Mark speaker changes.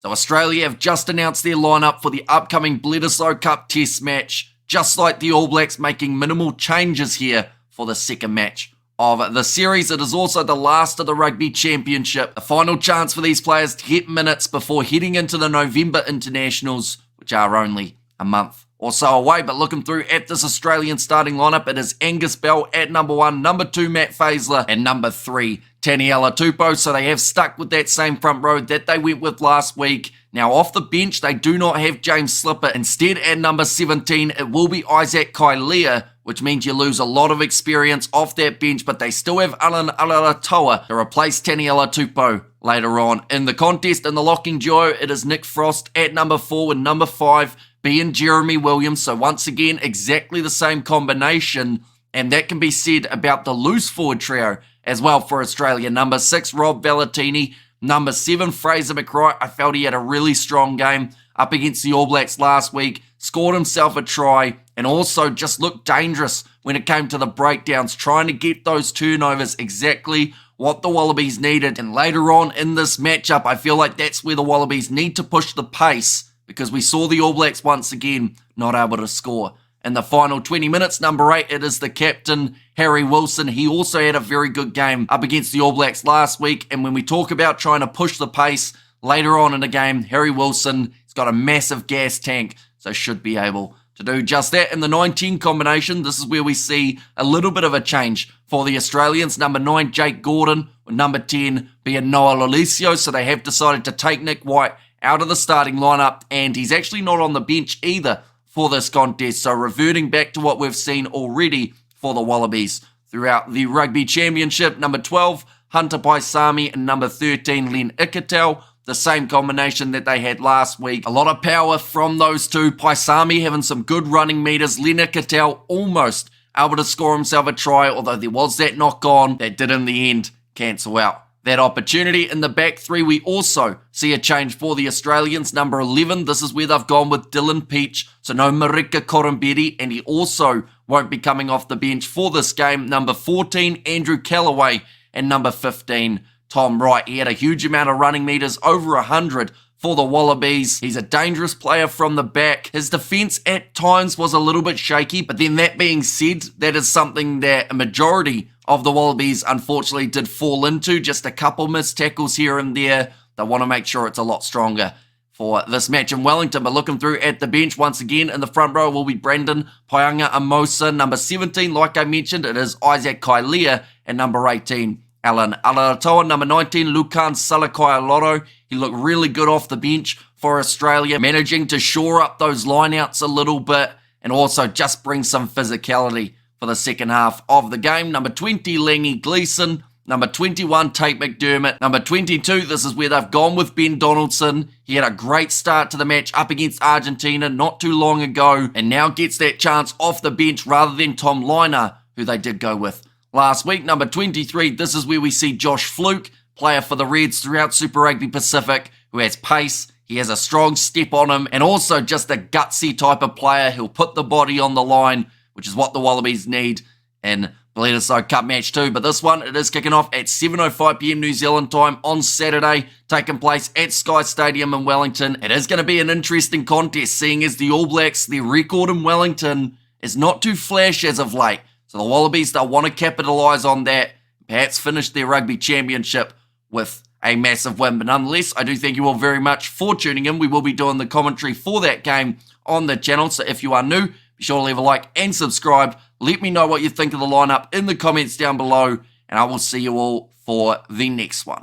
Speaker 1: So Australia have just announced their lineup for the upcoming Bledisloe Cup Test match, just like the All Blacks, making minimal changes here for the second match of the series. It is also the last of the Rugby Championship, a final chance for these players to get minutes before heading into the November internationals, which are only a month or so away. But looking through at this Australian starting lineup, it is Angus Bell at number 1, number 2 Matt Faisler, and number 3 Taniela Tupou. So they have stuck with that same front row that they went with last week. Now off the bench, they do not have James Slipper. Instead, at number 17, it will be Isaac Kailea, which means you lose a lot of experience off that bench, but they still have Alan Alatoa to replace Taniela Tupou later on in the contest. In the locking duo, it is Nick Frost at number 4 with number 5 being Jeremy Williams. So once again, exactly the same combination, and that can be said about the loose forward trio as well for Australia. Number 6, Rob Valentini. Number 7, Fraser McRae. I felt he had a really strong game up against the All Blacks last week, scored himself a try, and also just looked dangerous when it came to the breakdowns, trying to get those turnovers, exactly what the Wallabies needed. And later on in this matchup, I feel like that's where the Wallabies need to push the pace, because we saw the All Blacks once again not able to score. In the final 20 minutes, number 8, it is the captain, Harry Wilson. He also had a very good game up against the All Blacks last week. And when we talk about trying to push the pace later on in the game, Harry Wilson, he's got a massive gas tank, so should be able to do just that. In the 19 combination, this is where we see a little bit of a change for the Australians. Number 9, Jake Gordon, with number 10 being Noah Lolesio. So they have decided to take Nick White out of the starting lineup, and he's actually not on the bench either for this contest. So reverting back to what we've seen already for the Wallabies throughout the Rugby Championship. Number 12, Hunter Paisami, and number 13, Len Ikatel. The same combination that they had last week. A lot of power from those two. Paisami having some good running meters. Len Ikatel almost able to score himself a try, although there was that knock on that did in the end cancel out that opportunity. In the back three, we also see a change for the Australians. Number 11, this is where they've gone with Dylan Peach, so no Marika Koromberi, and he also won't be coming off the bench for this game. Number 14, Andrew Callaway, and number 15, Tom Wright. He had a huge amount of running meters, over 100 for the Wallabies. He's a dangerous player from the back. His defense at times was a little bit shaky, but then that being said, that is something that a majority of the Wallabies unfortunately did fall into. Just a couple missed tackles here and there. They want to make sure it's a lot stronger for this match in Wellington. But looking through at the bench, once again in the front row will be Brandon Paianga Amosa. Number 17, like I mentioned, it is Isaac Kailea, and number 18, Alan Alatoa. Number 19, Lukan Salakai-Loro. He looked really good off the bench for Australia, managing to shore up those lineouts a little bit and also just bring some physicality for the second half of the game. Number 20, Langy Gleeson. Number 21, Tate McDermott. Number 22, this is where they've gone with Ben Donaldson. He had a great start to the match up against Argentina not too long ago, and now gets that chance off the bench rather than Tom Liner, who they did go with last week. Number 23, this is where we see Josh Fluke, player for the Reds throughout Super Rugby Pacific, who has pace. He has a strong step on him, and also just a gutsy type of player. He'll put the body on the line, which is what the Wallabies need in Bledisloe Cup Match 2. But this one, it is kicking off at 7:05 p.m. New Zealand time on Saturday, taking place at Sky Stadium in Wellington. It is going to be an interesting contest, seeing as the All Blacks, their record in Wellington is not too flash as of late. So the Wallabies, they'll want to capitalise on that, perhaps finish their Rugby Championship with a massive win. But nonetheless, I do thank you all very much for tuning in. We will be doing the commentary for that game on the channel, so if you are new, be sure to leave a like and subscribe. Let me know what you think of the lineup in the comments down below, and I will see you all for the next one.